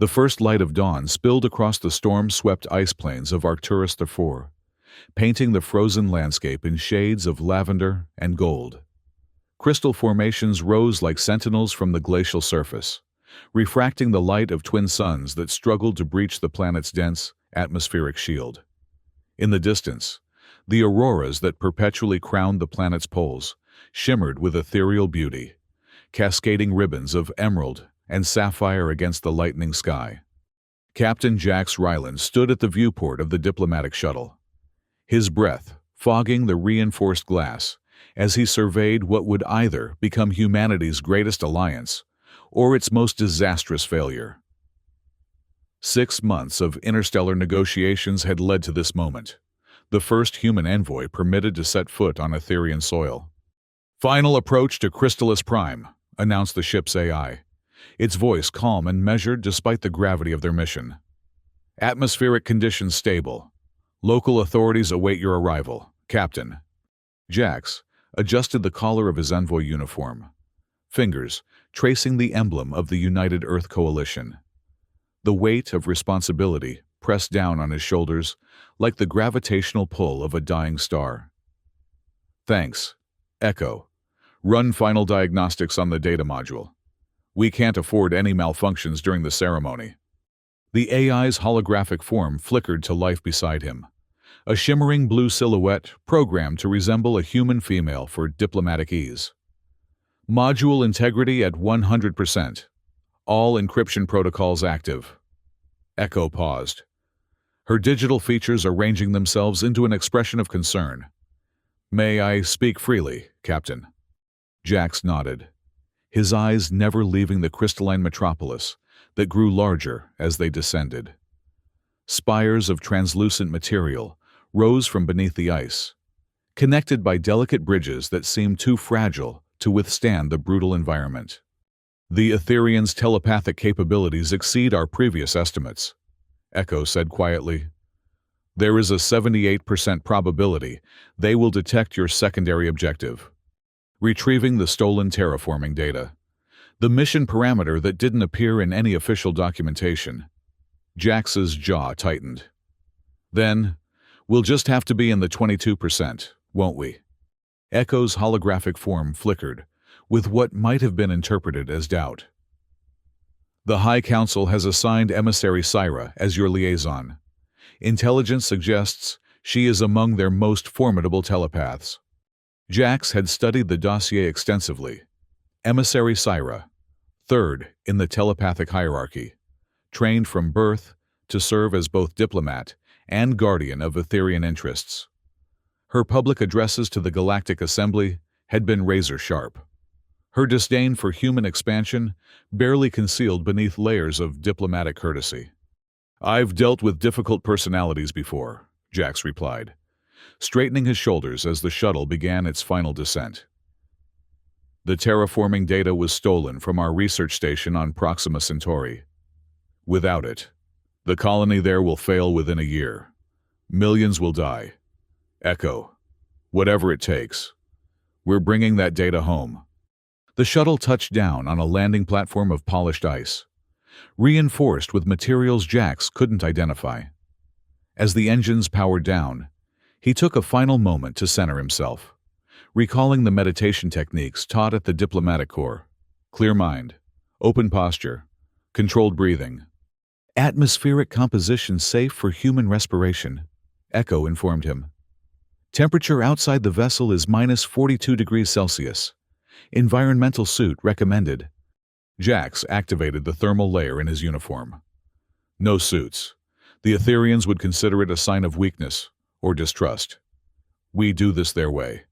The first light of dawn spilled across the storm-swept ice plains of Arcturus IV, painting the frozen landscape in shades of lavender and gold. Crystal formations rose like sentinels from the glacial surface, refracting the light of twin suns that struggled to breach the planet's dense, atmospheric shield. In the distance, the auroras that perpetually crowned the planet's poles shimmered with ethereal beauty, cascading ribbons of emerald and sapphire against the lightening sky. Captain Jax Ryland stood at the viewport of the diplomatic shuttle, his breath fogging the reinforced glass as he surveyed what would either become humanity's greatest alliance or its most disastrous failure. 6 months of interstellar negotiations had led to this moment, the first human envoy permitted to set foot on Etherian soil. "Final approach to Crystallis Prime," announced the ship's AI, its voice calm and measured despite the gravity of their mission. "Atmospheric conditions stable. Local authorities await your arrival, Captain." Jax adjusted the collar of his envoy uniform, fingers tracing the emblem of the United Earth Coalition. The weight of responsibility pressed down on his shoulders like the gravitational pull of a dying star. "Thanks. Echo. Run final diagnostics on the data module. We can't afford any malfunctions during the ceremony." The AI's holographic form flickered to life beside him, a shimmering blue silhouette programmed to resemble a human female for diplomatic ease. "Module integrity at 100%. All encryption protocols active." Echo paused, her digital features arranging themselves into an expression of concern. "May I speak freely, Captain?" Jax nodded, his eyes never leaving the crystalline metropolis that grew larger as they descended. Spires of translucent material rose from beneath the ice, connected by delicate bridges that seemed too fragile to withstand the brutal environment. "The Etherians' telepathic capabilities exceed our previous estimates," Echo said quietly. "There is a 78% probability they will detect your secondary objective, retrieving the stolen terraforming data, the mission parameter that didn't appear in any official documentation." Jax's jaw tightened. "Then, we'll just have to be in the 22%, won't we?" Echo's holographic form flickered, with what might have been interpreted as doubt. "The High Council has assigned emissary Syra as your liaison. Intelligence suggests she is among their most formidable telepaths." Jax had studied the dossier extensively. Emissary Syra, third in the telepathic hierarchy, trained from birth to serve as both diplomat and guardian of Etherian interests. Her public addresses to the Galactic Assembly had been razor-sharp, her disdain for human expansion barely concealed beneath layers of diplomatic courtesy. "I've dealt with difficult personalities before," Jax replied, straightening his shoulders as the shuttle began its final descent. "The terraforming data was stolen from our research station on Proxima Centauri. Without it, the colony there will fail within a year. Millions will die. Echo, whatever it takes, we're bringing that data home." The shuttle touched down on a landing platform of polished ice, reinforced with materials Jax couldn't identify. As the engines powered down, he took a final moment to center himself, recalling the meditation techniques taught at the diplomatic corps: clear mind, open posture, controlled breathing. "Atmospheric composition safe for human respiration," Echo informed him. "Temperature outside the vessel is minus 42 degrees Celsius. Environmental suit recommended." Jax activated the thermal layer in his uniform. "No suits. The Etherians would consider it a sign of weakness or distrust. We do this their way."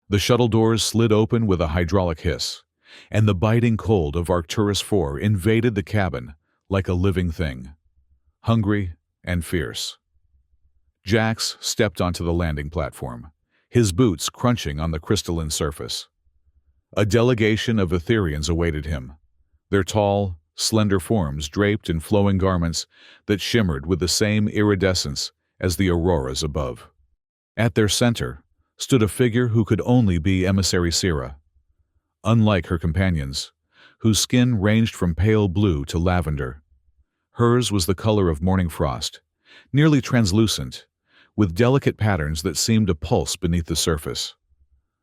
The shuttle doors slid open with a hydraulic hiss, and the biting cold of Arcturus IV invaded the cabin like a living thing, hungry and fierce. Jax stepped onto the landing platform, his boots crunching on the crystalline surface. A delegation of Etherians awaited him, their tall, slender forms draped in flowing garments that shimmered with the same iridescence as the auroras above. At their center stood a figure who could only be Emissary Syra. Unlike her companions, whose skin ranged from pale blue to lavender, Hers was the color of morning frost, nearly translucent, with delicate patterns that seemed to pulse beneath the surface.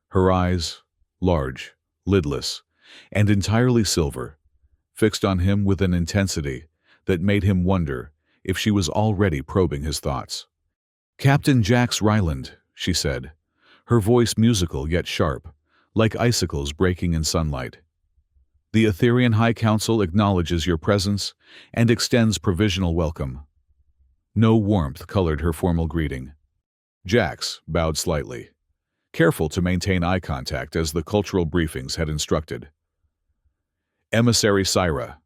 Her eyes, large, lidless, and entirely silver, fixed on him with an intensity that made him wonder if she was already probing his thoughts. "Captain Jax Ryland," she said, her voice musical yet sharp, like icicles breaking in sunlight. "The Etherian High Council acknowledges your presence and extends provisional welcome." No warmth colored her formal greeting. Jax bowed slightly, careful to maintain eye contact as the cultural briefings had instructed. "Emissary Syra,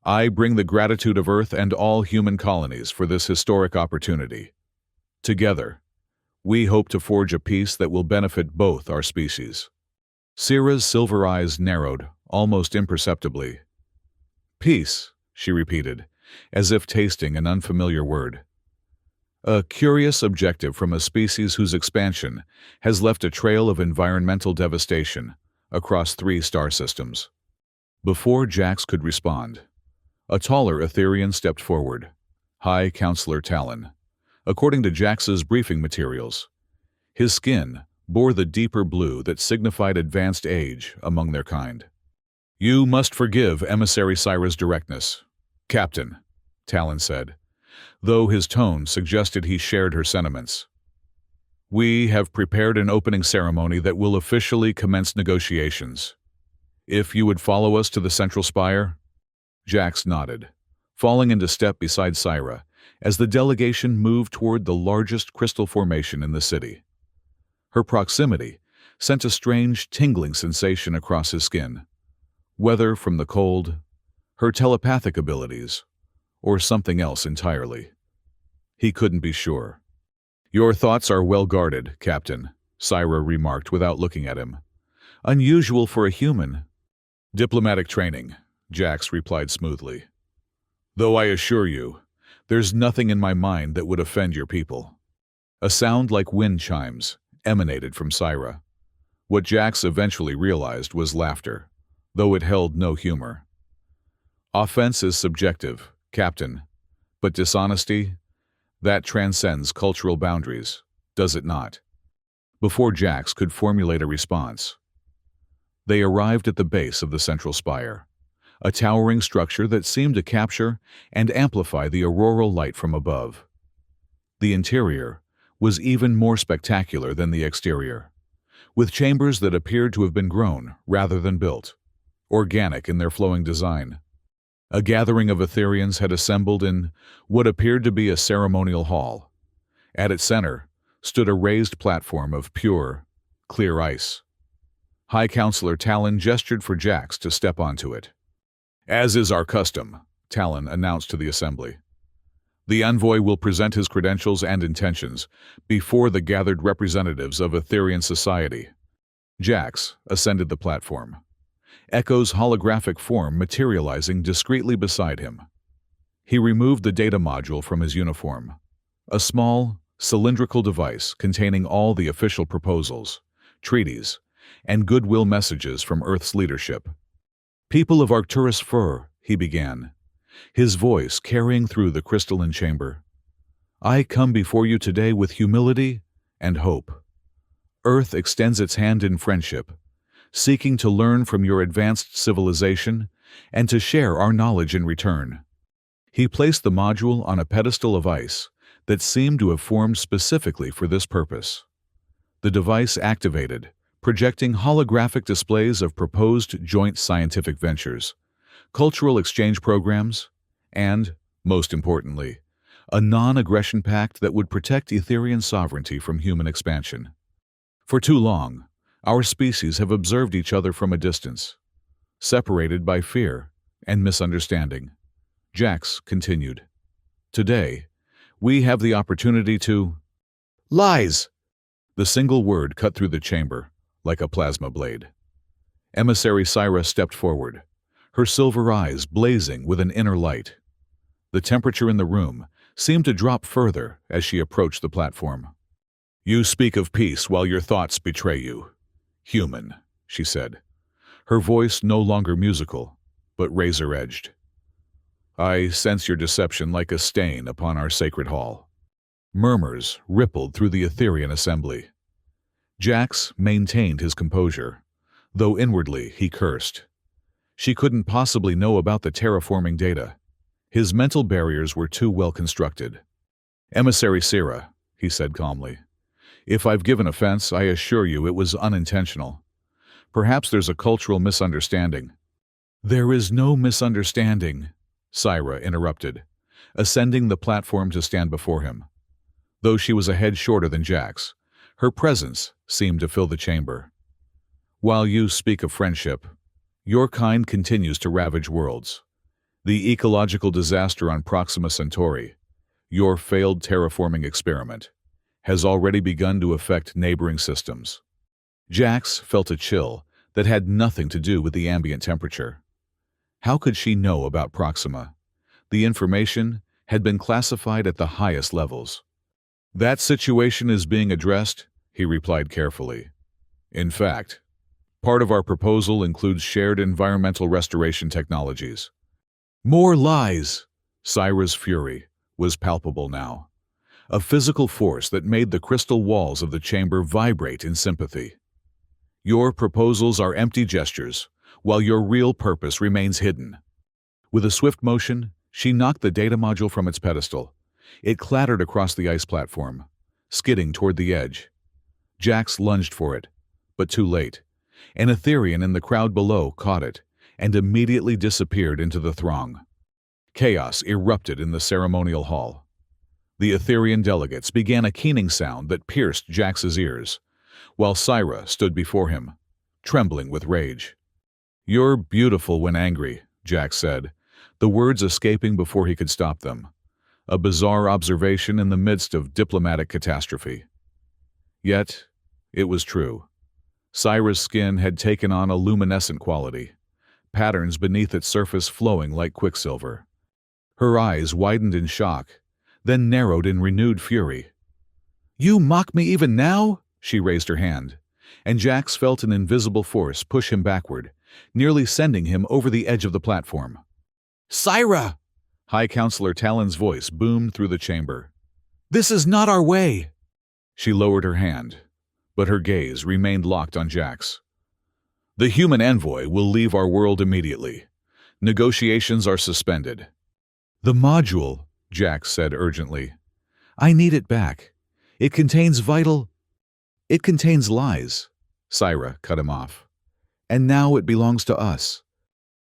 I bring the gratitude of Earth and all human colonies for this historic opportunity. Together, we hope to forge a peace that will benefit both our species." Syra's silver eyes narrowed, almost imperceptibly. "Peace," she repeated, as if tasting an unfamiliar word. A curious objective from a species whose expansion has left a trail of environmental devastation across 3 star systems. Before Jax could respond, a taller Etherian stepped forward, High Counselor Talon. According to Jax's briefing materials, his skin bore the deeper blue that signified advanced age among their kind. "You must forgive Emissary Syra's directness, Captain," Talon said, though his tone suggested he shared her sentiments. "We have prepared an opening ceremony that will officially commence negotiations. If you would follow us to the central spire?" Jax nodded, falling into step beside Syra as the delegation moved toward the largest crystal formation in the city. Her proximity sent a strange tingling sensation across his skin, whether from the cold, her telepathic abilities, or something else entirely. He couldn't be sure. "Your thoughts are well guarded, Captain," Syra remarked without looking at him. "Unusual for a human." "Diplomatic training," Jax replied smoothly. "Though I assure you, there's nothing in my mind that would offend your people." A sound like wind chimes emanated from Syra. What Jax eventually realized was laughter, though it held no humor. "Offense is subjective, Captain, but dishonesty, that transcends cultural boundaries, does it not?" Before Jax could formulate a response, they arrived at the base of the central spire, a towering structure that seemed to capture and amplify the auroral light from above. The interior was even more spectacular than the exterior, with chambers that appeared to have been grown rather than built, organic in their flowing design. A gathering of Etherians had assembled in what appeared to be a ceremonial hall. At its center stood a raised platform of pure, clear ice. High Counselor Talon gestured for Jax to step onto it. "As is our custom," Talon announced to the assembly. "The envoy will present his credentials and intentions before the gathered representatives of Etherian society." Jax ascended the platform, Echo's holographic form materializing discreetly beside him. He removed the data module from his uniform, a small, cylindrical device containing all the official proposals, treaties, and goodwill messages from Earth's leadership. "People of Arcturus Fur," he began, his voice carrying through the crystalline chamber, "I come before you today with humility and hope. Earth extends its hand in friendship, seeking to learn from your advanced civilization and to share our knowledge in return." He placed the module on a pedestal of ice that seemed to have formed specifically for this purpose. The device activated, projecting holographic displays of proposed joint scientific ventures, cultural exchange programs, and, most importantly, a non-aggression pact that would protect Etherian sovereignty from human expansion. "For too long, our species have observed each other from a distance, separated by fear and misunderstanding," Jax continued. "Today, we have the opportunity to—" "Lies!" The single word cut through the chamber like a plasma blade. Emissary Syra stepped forward, her silver eyes blazing with an inner light. The temperature in the room seemed to drop further as she approached the platform. "You speak of peace while your thoughts betray you. Human," she said, her voice no longer musical, but razor-edged. I sense your deception like a stain upon our sacred hall. Murmurs rippled through the Etherian assembly. Jax maintained his composure, though inwardly he cursed. She couldn't possibly know about the terraforming data. His mental barriers were too well constructed. "Emissary Sira," he said calmly. "If I've given offense, I assure you it was unintentional. Perhaps there's a cultural misunderstanding." "There is no misunderstanding," Sira interrupted, ascending the platform to stand before him. Though she was a head shorter than Jax, her presence seemed to fill the chamber. "While you speak of friendship, your kind continues to ravage worlds. The ecological disaster on Proxima Centauri, your failed terraforming experiment, has already begun to affect neighboring systems." Jax felt a chill that had nothing to do with the ambient temperature. How could she know about Proxima? The information had been classified at the highest levels. "That situation is being addressed," he replied carefully. "In fact, part of our proposal includes shared environmental restoration technologies." "More lies!" Sira's fury was palpable now, a physical force that made the crystal walls of the chamber vibrate in sympathy. "Your proposals are empty gestures, while your real purpose remains hidden." With a swift motion, she knocked the data module from its pedestal. It clattered across the ice platform, skidding toward the edge. Jax lunged for it, but too late. An Etherian in the crowd below caught it and immediately disappeared into the throng. Chaos erupted in the ceremonial hall. The Etherian delegates began a keening sound that pierced Jax's ears, while Sira stood before him, trembling with rage. "You're beautiful when angry," Jax said, the words escaping before he could stop them. A bizarre observation in the midst of diplomatic catastrophe. Yet, it was true. Sira's skin had taken on a luminescent quality, patterns beneath its surface flowing like quicksilver. Her eyes widened in shock, then narrowed in renewed fury. "You mock me even now?" She raised her hand, and Jax felt an invisible force push him backward, nearly sending him over the edge of the platform. "Sira!" High Counselor Talon's voice boomed through the chamber. "This is not our way!" She lowered her hand, but her gaze remained locked on Jax. "The human envoy will leave our world immediately. Negotiations are suspended." "The module," Jax said urgently. "I need it back. It contains vital—" "It contains lies," Sira cut him off. "And now it belongs to us."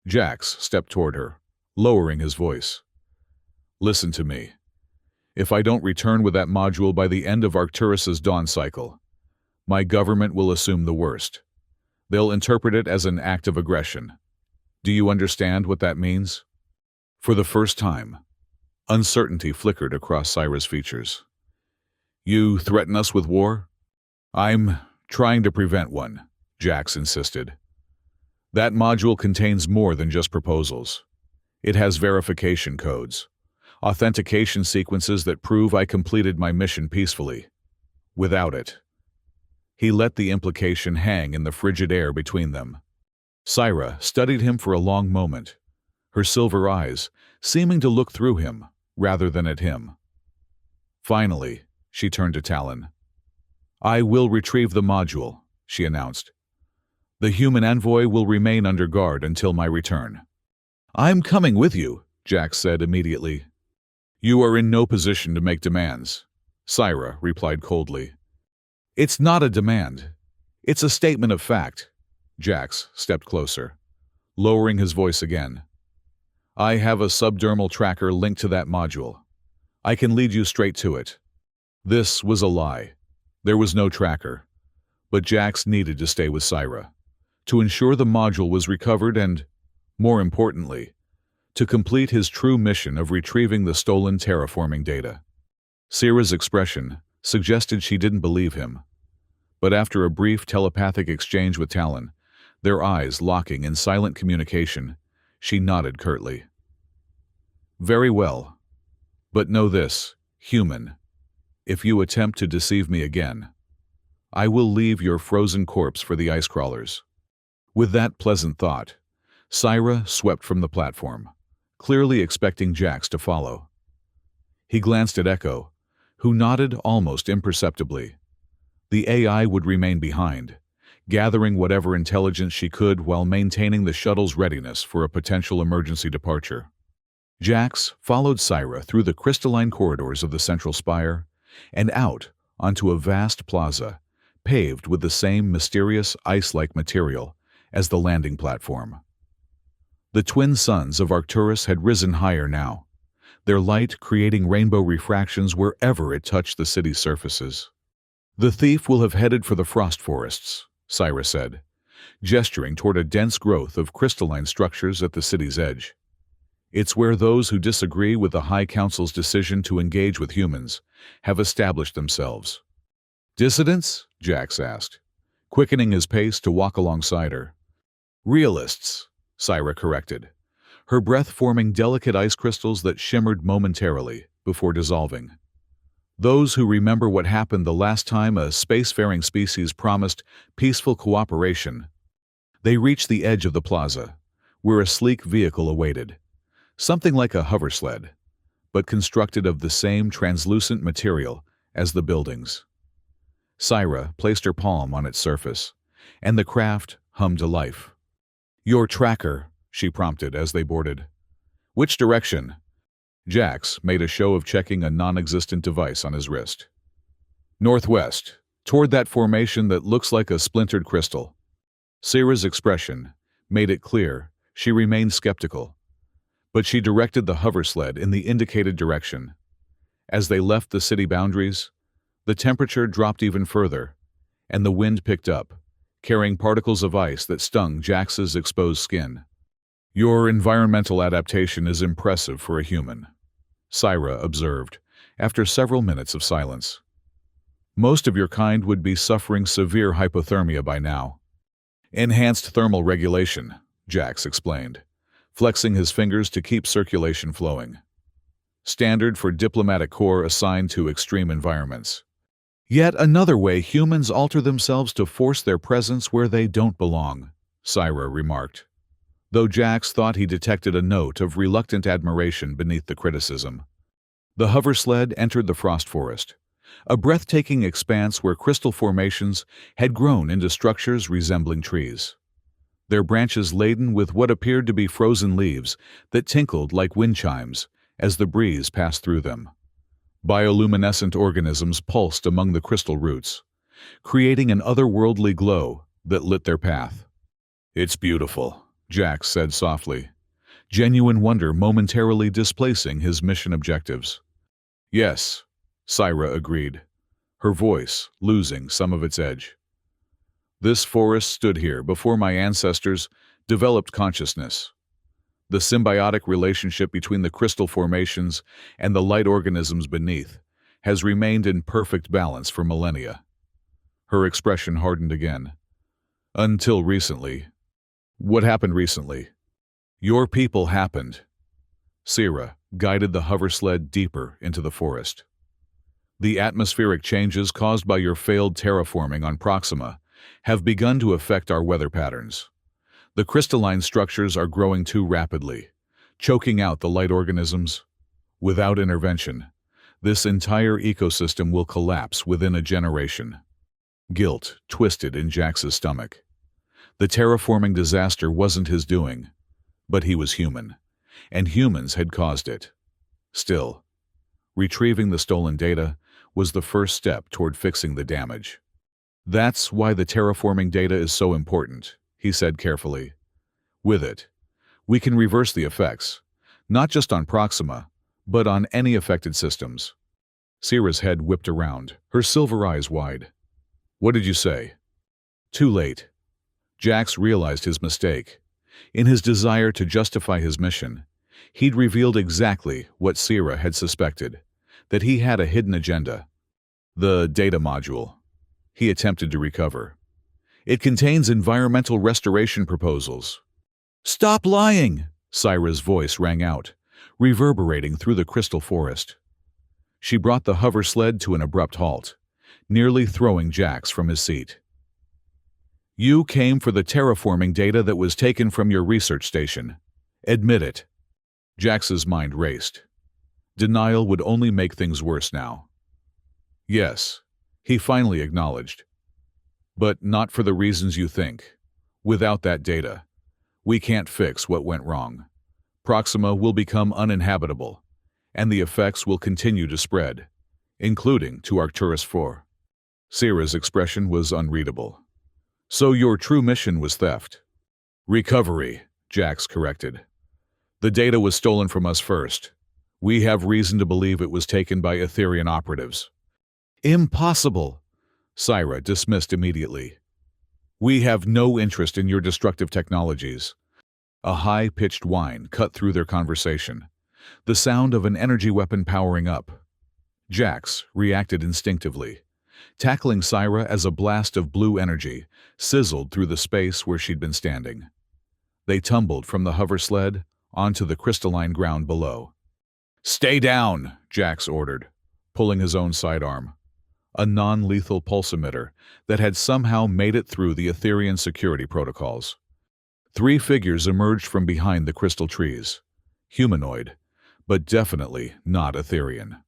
Jax stepped toward her, lowering his voice. "Listen to me. If I don't return with that module by the end of Arcturus's dawn cycle, my government will assume the worst. They'll interpret it as an act of aggression. Do you understand what that means?" For the first time, uncertainty flickered across Sira's features. "You threaten us with war?" "I'm trying to prevent one," Jax insisted. "That module contains more than just proposals. It has verification codes, authentication sequences that prove I completed my mission peacefully. Without it—" He let the implication hang in the frigid air between them. Sira studied him for a long moment, her silver eyes seeming to look through him rather than at him. Finally, she turned to Talon. "I will retrieve the module," she announced. "The human envoy will remain under guard until my return." "I'm coming with you," Jax said immediately. "You are in no position to make demands," Sira replied coldly. "It's not a demand. It's a statement of fact." Jax stepped closer, lowering his voice again. "I have a subdermal tracker linked to that module. I can lead you straight to it." This was a lie. There was no tracker. But Jax needed to stay with Sira, to ensure the module was recovered and, more importantly, to complete his true mission of retrieving the stolen terraforming data. Sira's expression suggested she didn't believe him. But after a brief telepathic exchange with Talon, their eyes locking in silent communication, she nodded curtly. "Very well. But know this, human. If you attempt to deceive me again, I will leave your frozen corpse for the ice crawlers." With that pleasant thought, Sira swept from the platform, clearly expecting Jax to follow. He glanced at Echo, who nodded almost imperceptibly. The AI would remain behind, gathering whatever intelligence she could while maintaining the shuttle's readiness for a potential emergency departure. Jax followed Syra through the crystalline corridors of the central spire and out onto a vast plaza, paved with the same mysterious ice-like material as the landing platform. The twin suns of Arcturus had risen higher now, their light creating rainbow refractions wherever it touched the city's surfaces. "The thief will have headed for the frost forests," Syra said, gesturing toward a dense growth of crystalline structures at the city's edge. "It's where those who disagree with the High Council's decision to engage with humans have established themselves." "Dissidents?" Jax asked, quickening his pace to walk alongside her. "Realists," Syra corrected, her breath forming delicate ice crystals that shimmered momentarily before dissolving. "Those who remember what happened the last time a spacefaring species promised peaceful cooperation." They reached the edge of the plaza, where a sleek vehicle awaited, something like a hoversled, but constructed of the same translucent material as the buildings. Syra placed her palm on its surface, and the craft hummed to life. "Your tracker," she prompted as they boarded. "Which direction?" Jax made a show of checking a non-existent device on his wrist. "Northwest, toward that formation that looks like a splintered crystal." Syra's expression made it clear she remained skeptical, but she directed the hoversled in the indicated direction. As they left the city boundaries, the temperature dropped even further, and the wind picked up, carrying particles of ice that stung Jax's exposed skin. "Your environmental adaptation is impressive for a human," Syra observed, after several minutes of silence. "Most of your kind would be suffering severe hypothermia by now." "Enhanced thermal regulation," Jax explained, flexing his fingers to keep circulation flowing. "Standard for diplomatic corps assigned to extreme environments." "Yet another way humans alter themselves to force their presence where they don't belong," Syra remarked, though Jax thought he detected a note of reluctant admiration beneath the criticism. The hoversled entered the frost forest, a breathtaking expanse where crystal formations had grown into structures resembling trees, their branches laden with what appeared to be frozen leaves that tinkled like wind chimes as the breeze passed through them. Bioluminescent organisms pulsed among the crystal roots, creating an otherworldly glow that lit their path. "It's beautiful," Jax said softly, genuine wonder momentarily displacing his mission objectives. "Yes," Syra agreed, her voice losing some of its edge. "This forest stood here before my ancestors developed consciousness. The symbiotic relationship between the crystal formations and the light organisms beneath has remained in perfect balance for millennia." Her expression hardened again. "Until recently." "What happened recently?" "Your people happened." Syra guided the hoversled deeper into the forest. "The atmospheric changes caused by your failed terraforming on Proxima have begun to affect our weather patterns. The crystalline structures are growing too rapidly, choking out the light organisms. Without intervention, this entire ecosystem will collapse within a generation." Guilt twisted in Jax's stomach. The terraforming disaster wasn't his doing, but he was human, and humans had caused it. Still, retrieving the stolen data was the first step toward fixing the damage. "That's why the terraforming data is so important," he said carefully. "With it, we can reverse the effects, not just on Proxima, but on any affected systems." Syra's head whipped around, her silver eyes wide. "What did you say?" "Too late." Jax realized his mistake. In his desire to justify his mission, he'd revealed exactly what Syra had suspected, that he had a hidden agenda. "The data module," he attempted to recover. "It contains environmental restoration proposals." "Stop lying!" Syra's voice rang out, reverberating through the crystal forest. She brought the hoversled to an abrupt halt, nearly throwing Jax from his seat. "You came for the terraforming data that was taken from your research station. Admit it." Jax's mind raced. Denial would only make things worse now. Yes, he finally acknowledged. But not for the reasons you think. Without that data, we can't fix what went wrong. Proxima will become uninhabitable, and the effects will continue to spread, including to Arcturus 4. Sierra's expression was unreadable. So your true mission was theft? Recovery, Jax corrected. The data was stolen from us first. We have reason to believe it was taken by Etherian operatives. Impossible, Syra dismissed immediately. We have no interest in your destructive technologies. A high-pitched whine cut through their conversation, the sound of an energy weapon powering up. Jax reacted instinctively, tackling Syra as a blast of blue energy sizzled through the space where she'd been standing. They tumbled from the hover sled onto the crystalline ground below. Stay down, Jax ordered, pulling his own sidearm. A non-lethal pulse emitter that had somehow made it through the Etherian security protocols. 3 figures emerged from behind the crystal trees. Humanoid, but definitely not Etherian.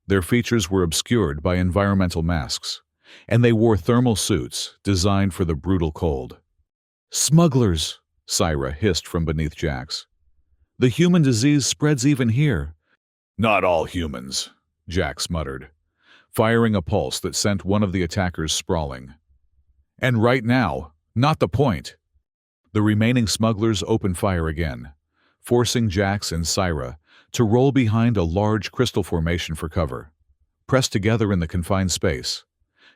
Their features were obscured by environmental masks, and they wore thermal suits designed for the brutal cold. Smugglers, Syra hissed from beneath Jax. The human disease spreads even here. Not all humans, Jax muttered, firing a pulse that sent one of the attackers sprawling. And right now, not the point. The remaining smugglers opened fire again, forcing Jax and Syra to roll behind a large crystal formation for cover. Pressed together in the confined space,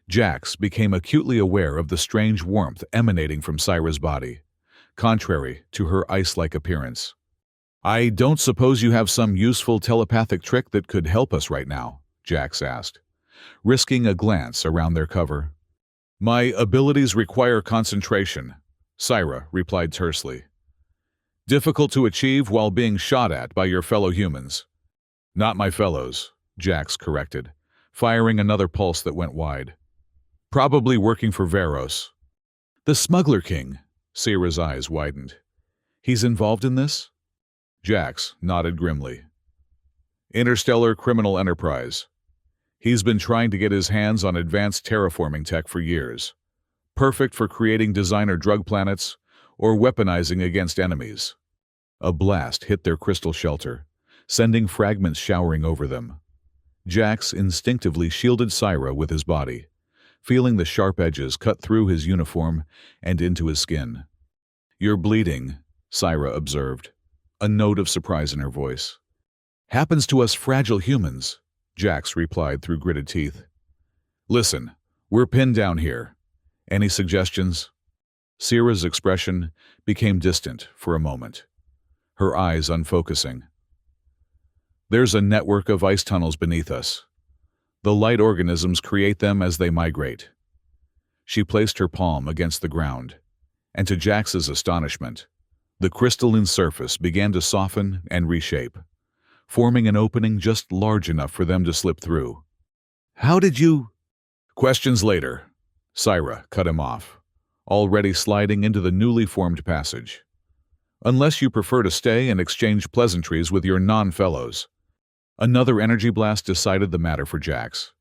Jax became acutely aware of the strange warmth emanating from Syra's body, contrary to her ice-like appearance. I don't suppose you have some useful telepathic trick that could help us right now, Jax asked, risking a glance around their cover. My abilities require concentration, Syra replied tersely. Difficult to achieve while being shot at by your fellow humans. Not my fellows, Jax corrected, firing another pulse that went wide. Probably working for Veros. The Smuggler King, Syra's eyes widened. He's involved in this? Jax nodded grimly. Interstellar Criminal Enterprise. He's been trying to get his hands on advanced terraforming tech for years. Perfect for creating designer drug planets or weaponizing against enemies. A blast hit their crystal shelter, sending fragments showering over them. Jax instinctively shielded Syra with his body, feeling the sharp edges cut through his uniform and into his skin. You're bleeding, Syra observed, a note of surprise in her voice. Happens to us fragile humans, Jax replied through gritted teeth. Listen, we're pinned down here. Any suggestions? Syra's expression became distant for a moment, her eyes unfocusing. There's a network of ice tunnels beneath us. The light organisms create them as they migrate. She placed her palm against the ground, and to Jax's astonishment, the crystalline surface began to soften and reshape, forming an opening just large enough for them to slip through. How did you... Questions later, Syra cut him off, already sliding into the newly formed passage. Unless you prefer to stay and exchange pleasantries with your non-fellows. Another energy blast decided the matter for Jax.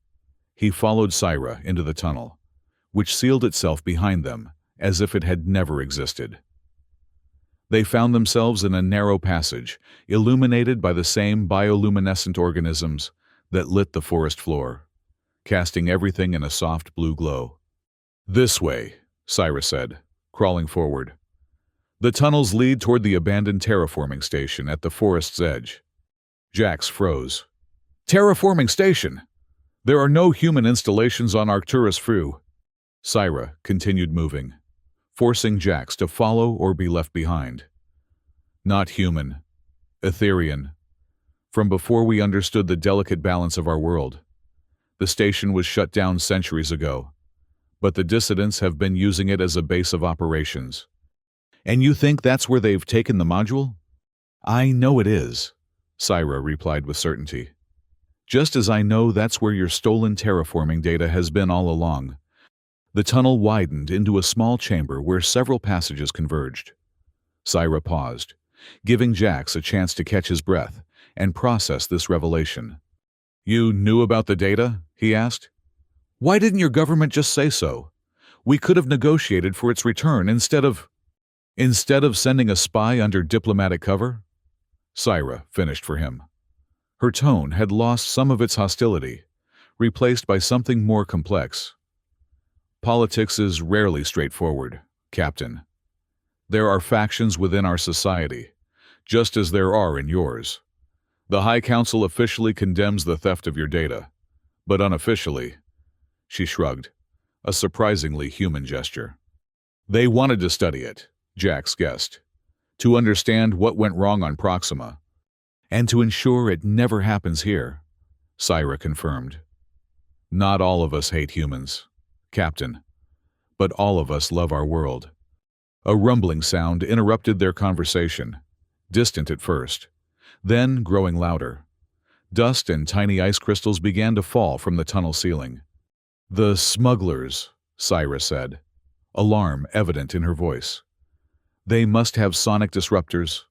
He followed Syra into the tunnel, which sealed itself behind them as if it had never existed. They found themselves in a narrow passage, illuminated by the same bioluminescent organisms that lit the forest floor, casting everything in a soft blue glow. This way, Syra said, crawling forward. The tunnels lead toward the abandoned terraforming station at the forest's edge. Jax froze. Terraforming station? There are no human installations on Arcturus Fru. Syra continued moving, forcing Jax to follow or be left behind. Not human. Etherian. From before we understood the delicate balance of our world. The station was shut down centuries ago, but the dissidents have been using it as a base of operations. And you think that's where they've taken the module? I know it is, Syra replied with certainty. Just as I know that's where your stolen terraforming data has been all along. The tunnel widened into a small chamber where several passages converged. Syra paused, giving Jax a chance to catch his breath and process this revelation. "You knew about the data?" he asked. "Why didn't your government just say so? We could have negotiated for its return instead of sending a spy under diplomatic cover." Syra finished for him. Her tone had lost some of its hostility, replaced by something more complex. "Politics is rarely straightforward, Captain. There are factions within our society, just as there are in yours. The High Council officially condemns the theft of your data, but unofficially," she shrugged, a surprisingly human gesture. "They wanted to study it," Jax guessed, "to understand what went wrong on Proxima, and to ensure it never happens here," Syra confirmed. "Not all of us hate humans, Captain, but all of us love our world." A rumbling sound interrupted their conversation, distant at first, then growing louder. Dust and tiny ice crystals began to fall from the tunnel ceiling. "The smugglers," Syra said, alarm evident in her voice. "They must have sonic disruptors.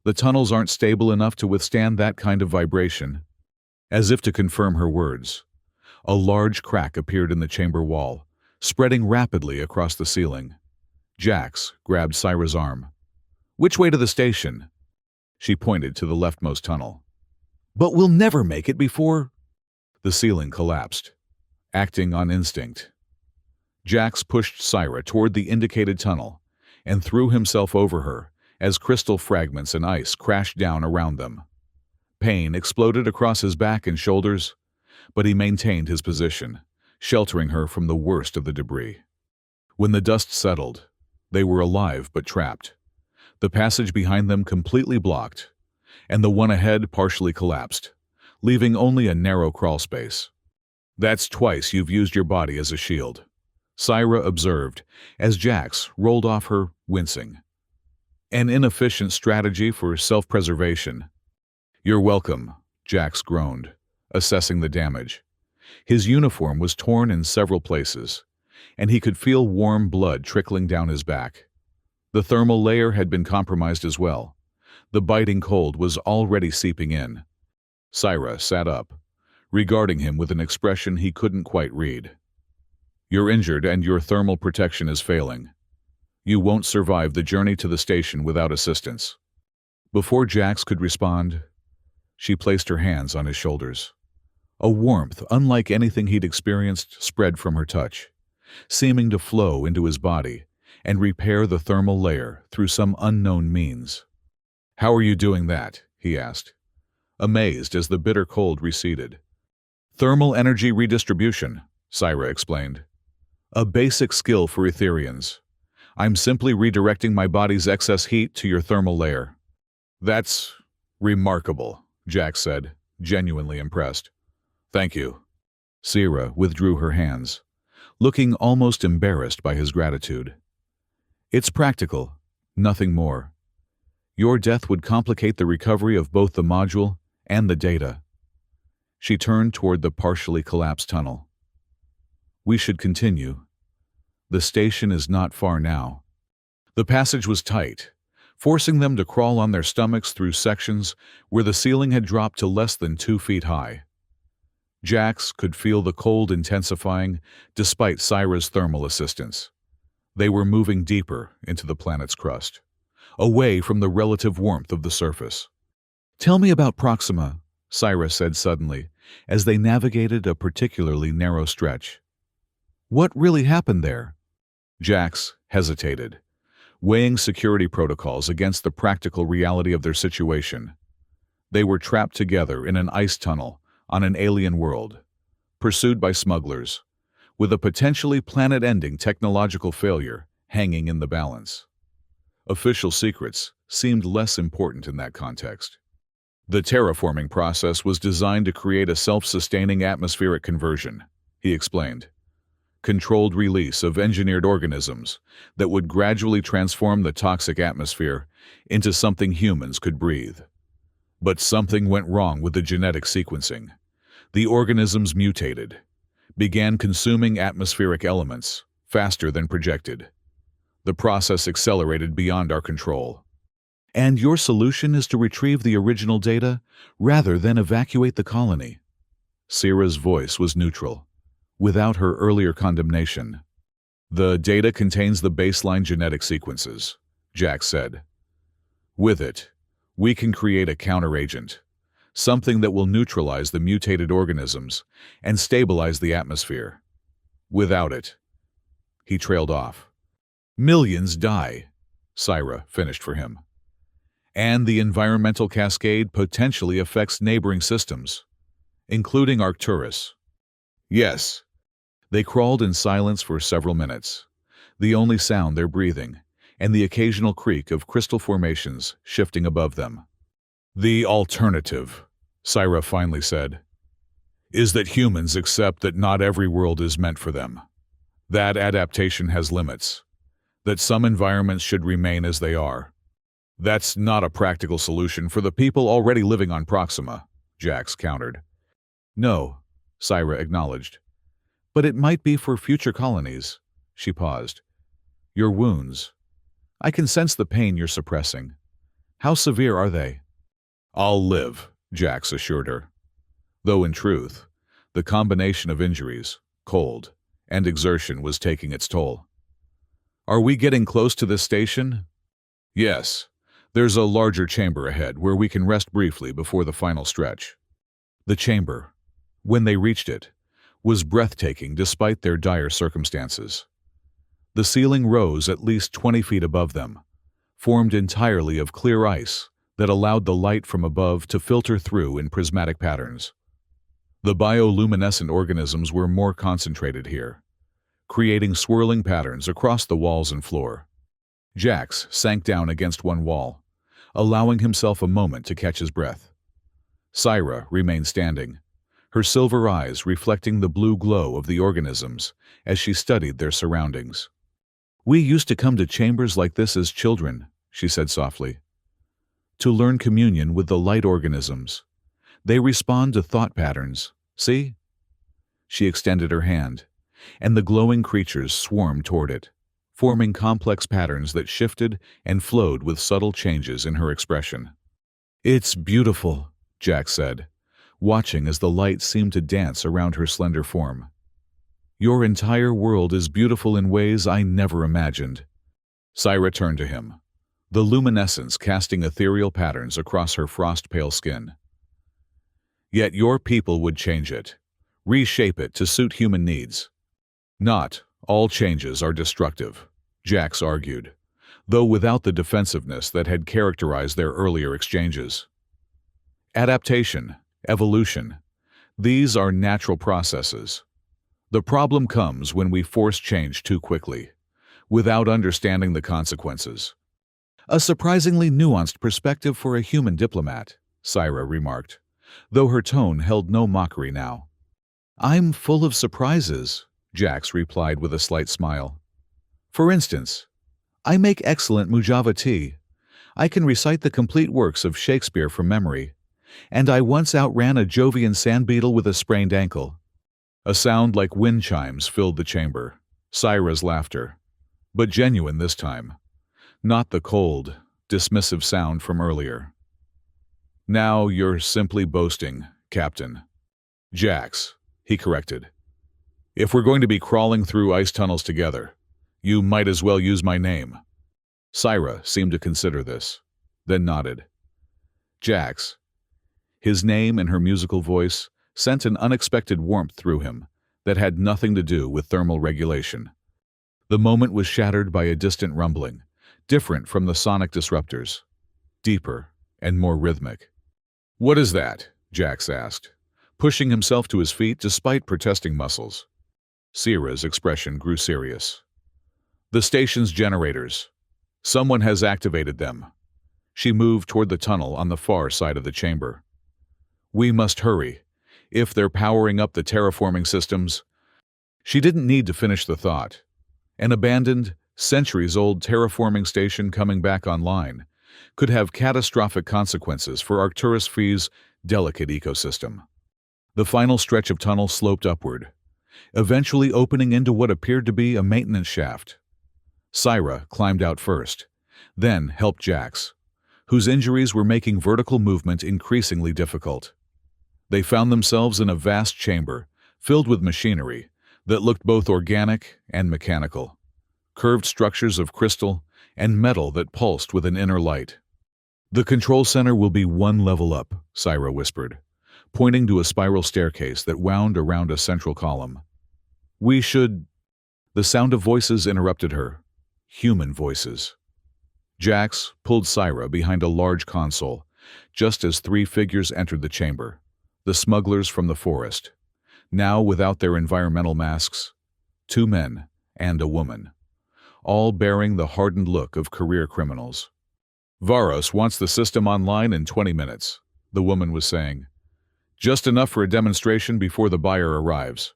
The tunnels aren't stable enough to withstand that kind of vibration." As if to confirm her words, a large crack appeared in the chamber wall, spreading rapidly across the ceiling. Jax grabbed Syra's arm. "Which way to the station?" She pointed to the leftmost tunnel. "But we'll never make it before—" The ceiling collapsed, acting on instinct. Jax pushed Syra toward the indicated tunnel and threw himself over her as crystal fragments and ice crashed down around them. Pain exploded across his back and shoulders, but he maintained his position, sheltering her from the worst of the debris. When the dust settled, they were alive but trapped, the passage behind them completely blocked, and the one ahead partially collapsed, leaving only a narrow crawl space. "That's twice you've used your body as a shield," Syra observed as Jax rolled off her, wincing. "An inefficient strategy for self-preservation." "You're welcome," Jax groaned, assessing the damage. His uniform was torn in several places, and he could feel warm blood trickling down his back. The thermal layer had been compromised as well. The biting cold was already seeping in. Syra sat up, regarding him with an expression he couldn't quite read. "You're injured and your thermal protection is failing. You won't survive the journey to the station without assistance." Before Jax could respond, she placed her hands on his shoulders. A warmth unlike anything he'd experienced spread from her touch, seeming to flow into his body and repair the thermal layer through some unknown means. "How are you doing that?" he asked, amazed as the bitter cold receded. "Thermal energy redistribution," Syra explained. "A basic skill for Etherians. I'm simply redirecting my body's excess heat to your thermal layer." "That's remarkable," Jax said, genuinely impressed. "Thank you." Syra withdrew her hands, looking almost embarrassed by his gratitude. "It's practical, nothing more. Your death would complicate the recovery of both the module and the data." She turned toward the partially collapsed tunnel. "We should continue. The station is not far now." The passage was tight, forcing them to crawl on their stomachs through sections where the ceiling had dropped to less than 2 feet high. Jax could feel the cold intensifying despite Syra's thermal assistance. They were moving deeper into the planet's crust, away from the relative warmth of the surface. "Tell me about Proxima," Syra said suddenly, as they navigated a particularly narrow stretch. "What really happened there?" Jax hesitated, weighing security protocols against the practical reality of their situation. They were trapped together in an ice tunnel on an alien world, pursued by smugglers, with a potentially planet-ending technological failure hanging in the balance. Official secrets seemed less important in that context. "The terraforming process was designed to create a self-sustaining atmospheric conversion," he explained. "Controlled release of engineered organisms that would gradually transform the toxic atmosphere into something humans could breathe. But something went wrong with the genetic sequencing. The organisms mutated, began consuming atmospheric elements faster than projected. The process accelerated beyond our control. And your solution is to retrieve the original data rather than evacuate the colony. Sierra's voice was neutral, without her earlier condemnation. The data contains the baseline genetic sequences, Jack said. With it, we can create a counteragent, something that will neutralize the mutated organisms and stabilize the atmosphere. Without it, he trailed off. Millions die, Syra finished for him. And the environmental cascade potentially affects neighboring systems, including Arcturus. Yes. They crawled in silence for several minutes, the only sound their breathing, and the occasional creak of crystal formations shifting above them. The alternative, Syra finally said, is that humans accept that not every world is meant for them. That adaptation has limits. That some environments should remain as they are. That's not a practical solution for the people already living on Proxima, Jax countered. No, Syra acknowledged. But it might be for future colonies. She paused. Your wounds. I can sense the pain you're suppressing. How severe are they? I'll live, Jax assured her. Though in truth, the combination of injuries, cold, and exertion was taking its toll. Are we getting close to this station? Yes. There's a larger chamber ahead where we can rest briefly before the final stretch. The chamber, when they reached it, was breathtaking despite their dire circumstances. The ceiling rose at least 20 feet above them, formed entirely of clear ice that allowed the light from above to filter through in prismatic patterns. The bioluminescent organisms were more concentrated here, creating swirling patterns across the walls and floor. Jax sank down against one wall, allowing himself a moment to catch his breath. Syra remained standing, her silver eyes reflecting the blue glow of the organisms as she studied their surroundings. We used to come to chambers like this as children, she said softly, to learn communion with the light organisms. They respond to thought patterns, see? She extended her hand, and the glowing creatures swarmed toward it, forming complex patterns that shifted and flowed with subtle changes in her expression. It's beautiful, Jax said, watching as the light seemed to dance around her slender form. Your entire world is beautiful in ways I never imagined. Syra turned to him, the luminescence casting ethereal patterns across her frost-pale skin. Yet your people would change it, reshape it to suit human needs. Not all changes are destructive, Jax argued, though without the defensiveness that had characterized their earlier exchanges. Adaptation, evolution, these are natural processes. The problem comes when we force change too quickly, without understanding the consequences. A surprisingly nuanced perspective for a human diplomat, Syra remarked, though her tone held no mockery now. I'm full of surprises, Jax replied with a slight smile. For instance, I make excellent Mujava tea. I can recite the complete works of Shakespeare from memory, and I once outran a Jovian sandbeetle with a sprained ankle. A sound like wind chimes filled the chamber, Syra's laughter, but genuine this time, not the cold, dismissive sound from earlier. Now you're simply boasting, Captain. Jax, he corrected. If we're going to be crawling through ice tunnels together, you might as well use my name. Syra seemed to consider this, then nodded. Jax. His name and her musical voice sent an unexpected warmth through him that had nothing to do with thermal regulation. The moment was shattered by a distant rumbling, different from the sonic disruptors, deeper and more rhythmic. What is that? Jax asked, pushing himself to his feet despite protesting muscles. Syra's expression grew serious. The station's generators. Someone has activated them. She moved toward the tunnel on the far side of the chamber. We must hurry. If they're powering up the terraforming systems... She didn't need to finish the thought. An abandoned, centuries-old terraforming station coming back online could have catastrophic consequences for Arcturus Phi's delicate ecosystem. The final stretch of tunnel sloped upward, eventually opening into what appeared to be a maintenance shaft. Syra climbed out first, then helped Jax, whose injuries were making vertical movement increasingly difficult. They found themselves in a vast chamber, filled with machinery, that looked both organic and mechanical. Curved structures of crystal and metal that pulsed with an inner light. "The control center will be one level up," Syra whispered, pointing to a spiral staircase that wound around a central column. "We should—" The sound of voices interrupted her. Human voices. Jax pulled Syra behind a large console, just as three figures entered the chamber. The smugglers from the forest. Now without their environmental masks. 2 men and a woman. All bearing the hardened look of career criminals. "Varos wants the system online in 20 minutes, the woman was saying. "Just enough for a demonstration before the buyer arrives."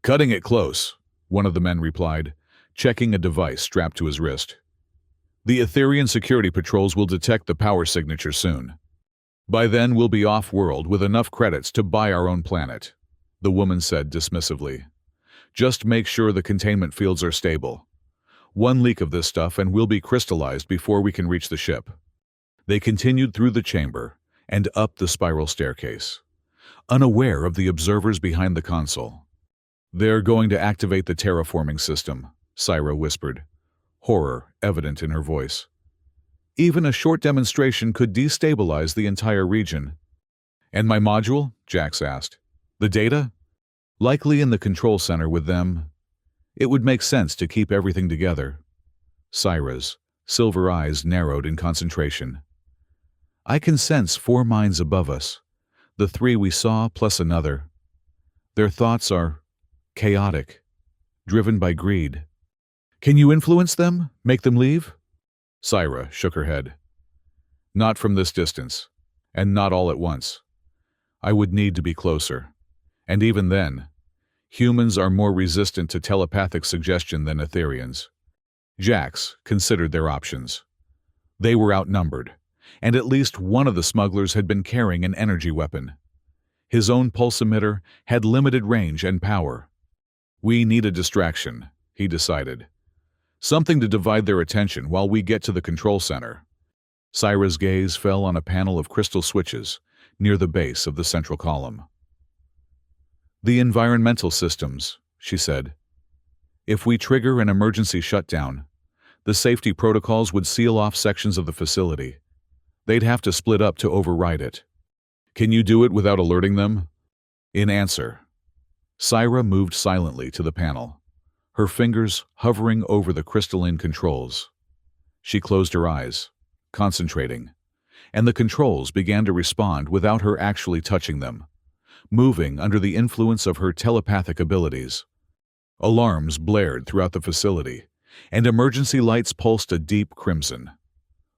"Cutting it close," one of the men replied, checking a device strapped to his wrist. "The Etherean security patrols will detect the power signature soon. By then we'll be off-world with enough credits to buy our own planet," the woman said dismissively. "Just make sure the containment fields are stable. One leak of this stuff and we'll be crystallized before we can reach the ship." They continued through the chamber and up the spiral staircase, unaware of the observers behind the console. "They're going to activate the terraforming system," Syra whispered, horror evident in her voice. "Even a short demonstration could destabilize the entire region." "And my module?" Jax asked. "The data?" "Likely in the control center with them. It would make sense to keep everything together." Syra's silver eyes narrowed in concentration. "I can sense 4 minds above us, the 3 we saw plus another. Their thoughts are chaotic, driven by greed. Can you influence them? Make them leave?" Syra shook her head. "Not from this distance, and not all at once. I would need to be closer. And even then, humans are more resistant to telepathic suggestion than Etherians." Jax considered their options. They were outnumbered, and at least one of the smugglers had been carrying an energy weapon. His own pulse emitter had limited range and power. "We need a distraction," he decided. "Something to divide their attention while we get to the control center." Syra's gaze fell on a panel of crystal switches near the base of the central column. "The environmental systems," she said. "If we trigger an emergency shutdown, the safety protocols would seal off sections of the facility. They'd have to split up to override it. Can you do it without alerting them?" In answer, Syra moved silently to the panel, her fingers hovering over the crystalline controls. She closed her eyes, concentrating, and the controls began to respond without her actually touching them, moving under the influence of her telepathic abilities. Alarms blared throughout the facility, and emergency lights pulsed a deep crimson.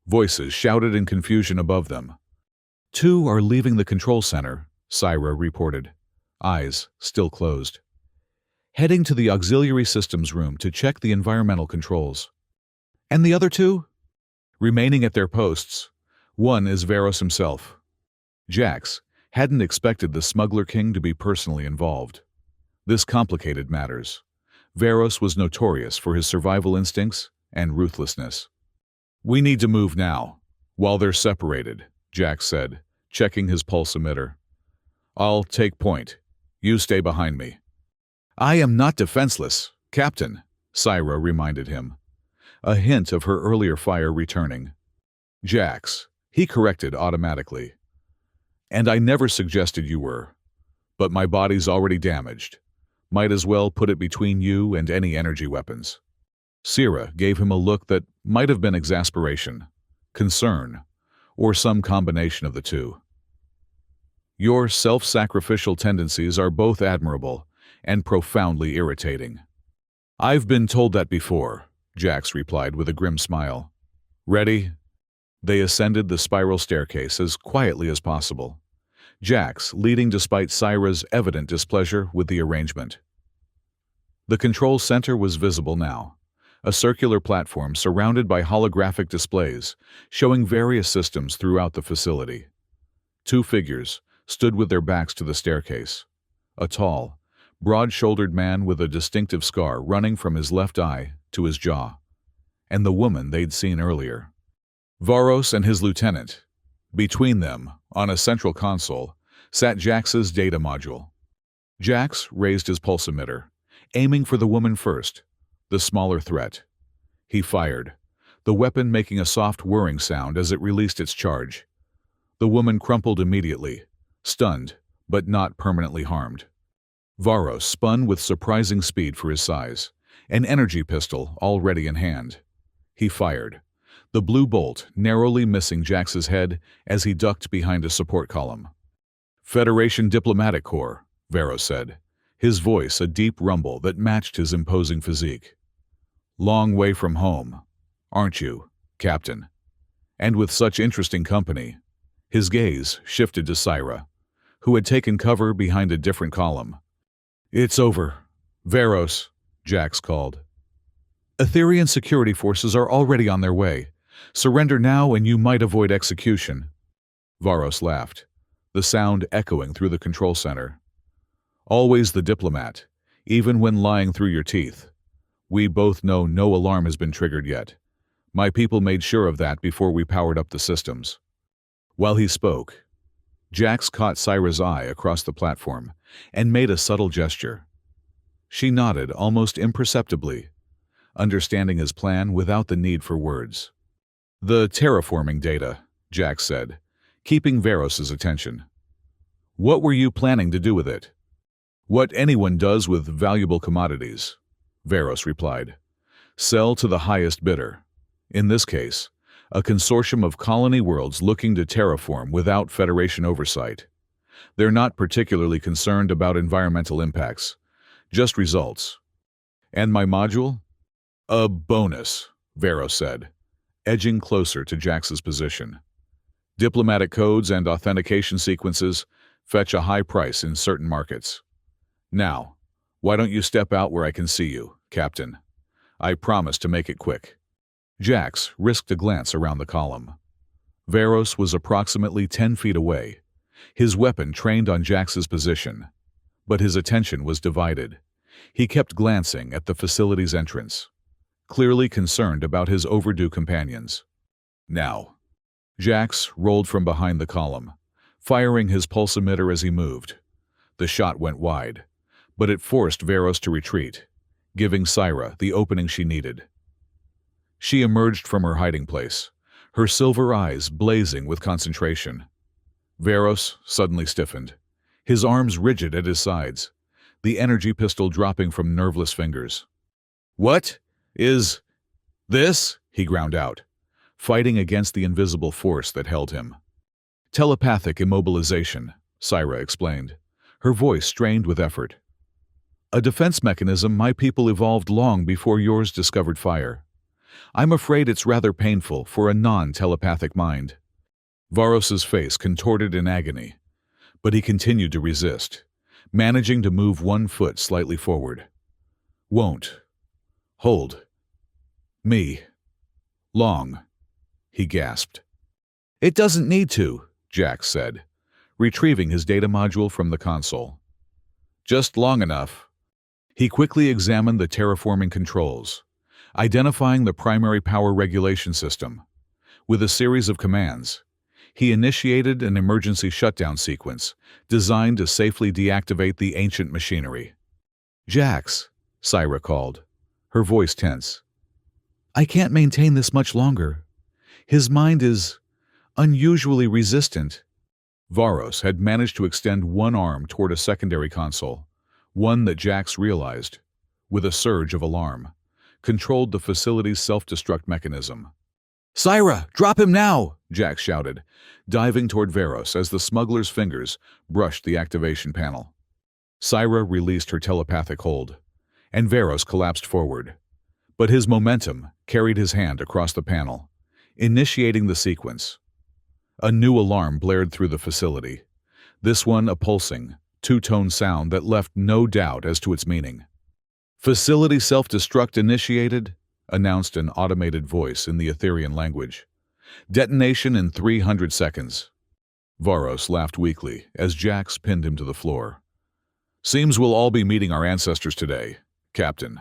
Voices shouted in confusion above them. 2 are leaving the control center," Syra reported, eyes still closed. "Heading to the auxiliary systems room to check the environmental controls." "And the other 2? "Remaining at their posts. One is Varos himself." Jax hadn't expected the Smuggler King to be personally involved. This complicated matters. Varos was notorious for his survival instincts and ruthlessness. "We need to move now, while they're separated," Jax said, checking his pulse emitter. "I'll take point. You stay behind me." "I am not defenseless, Captain," Syra reminded him, a hint of her earlier fire returning. "Jax," he corrected automatically. "And I never suggested you were. But my body's already damaged. Might as well put it between you and any energy weapons." Syra gave him a look that might have been exasperation, concern, or some combination of the two. "Your self-sacrificial tendencies are both admirable and profoundly irritating." "I've been told that before," Jax replied with a grim smile. "Ready?" They ascended the spiral staircase as quietly as possible, Jax leading despite Syra's evident displeasure with the arrangement. The control center was visible now, a circular platform surrounded by holographic displays showing various systems throughout the facility. 2 figures stood with their backs to the staircase, a tall, broad-shouldered man with a distinctive scar running from his left eye to his jaw, and the woman they'd seen earlier. Varos and his lieutenant. Between them, on a central console, sat Jax's data module. Jax raised his pulsimeter, aiming for the woman first, the smaller threat. He fired, the weapon making a soft whirring sound as it released its charge. The woman crumpled immediately, stunned, but not permanently harmed. Varos spun with surprising speed for his size, an energy pistol already in hand. He fired, the blue bolt narrowly missing Jax's head as he ducked behind a support column. "Federation Diplomatic Corps," Varos said, his voice a deep rumble that matched his imposing physique. "Long way from home, aren't you, Captain? And with such interesting company." His gaze shifted to Syra, who had taken cover behind a different column. "It's over. Varos," Jax called. "Etherian security forces are already on their way. Surrender now and you might avoid execution." Varos laughed, the sound echoing through the control center. "Always the diplomat, even when lying through your teeth. We both know no alarm has been triggered yet. My people made sure of that before we powered up the systems." While he spoke, Jax caught Syra's eye across the platform and made a subtle gesture. She nodded almost imperceptibly, understanding his plan without the need for words. "The terraforming data," Jax said, keeping Varos's attention. "What were you planning to do with it?" "What anyone does with valuable commodities," Varos replied. "Sell to the highest bidder. In this case, a consortium of colony worlds looking to terraform without Federation oversight. They're not particularly concerned about environmental impacts, just results." "And my module?" "A bonus," Varos said, edging closer to Jax's position. "Diplomatic codes and authentication sequences fetch a high price in certain markets. Now, why don't you step out where I can see you, Captain? I promise to make it quick." Jax risked a glance around the column. Varos was approximately 10 feet away, his weapon trained on Jax's position. But his attention was divided. He kept glancing at the facility's entrance, clearly concerned about his overdue companions. "Now." Jax rolled from behind the column, firing his pulsimeter as he moved. The shot went wide, but it forced Varos to retreat, giving Syra the opening she needed. She emerged from her hiding place, her silver eyes blazing with concentration. Varos suddenly stiffened, his arms rigid at his sides, the energy pistol dropping from nerveless fingers. "What is this?" he ground out, fighting against the invisible force that held him. "Telepathic immobilization," Syra explained, her voice strained with effort. "A defense mechanism my people evolved long before yours discovered fire. I'm afraid it's rather painful for a non-telepathic mind." Varos's face contorted in agony, but he continued to resist, managing to move one foot slightly forward. "Won't hold me long," he gasped. "It doesn't need to," Jax said, retrieving his data module from the console. "Just long enough." He quickly examined the terraforming controls, identifying the primary power regulation system. With a series of commands, he initiated an emergency shutdown sequence designed to safely deactivate the ancient machinery. "Jax," Syra called, her voice tense. "I can't maintain this much longer. His mind is unusually resistant." Varos had managed to extend one arm toward a secondary console, one that Jax realized, with a surge of alarm, controlled the facility's self-destruct mechanism. "Syra, drop him now!" Jax shouted, diving toward Varos as the smuggler's fingers brushed the activation panel. Syra released her telepathic hold, and Varos collapsed forward. But his momentum carried his hand across the panel, initiating the sequence. A new alarm blared through the facility, this one a pulsing, two-tone sound that left no doubt as to its meaning. "Facility self-destruct initiated," announced an automated voice in the Etherian language. "Detonation in 300 seconds. Varos laughed weakly as Jax pinned him to the floor. "Seems we'll all be meeting our ancestors today, Captain."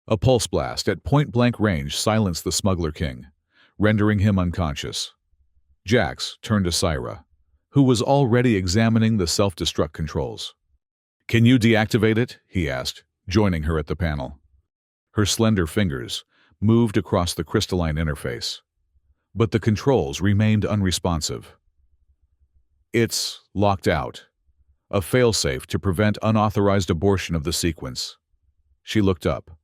A pulse blast at point-blank range silenced the smuggler king, rendering him unconscious. Jax turned to Syra, who was already examining the self-destruct controls. "Can you deactivate it?" he asked, joining her at the panel. Her slender fingers moved across the crystalline interface, but the controls remained unresponsive. "It's locked out. A failsafe to prevent unauthorized abortion of the sequence." She looked up,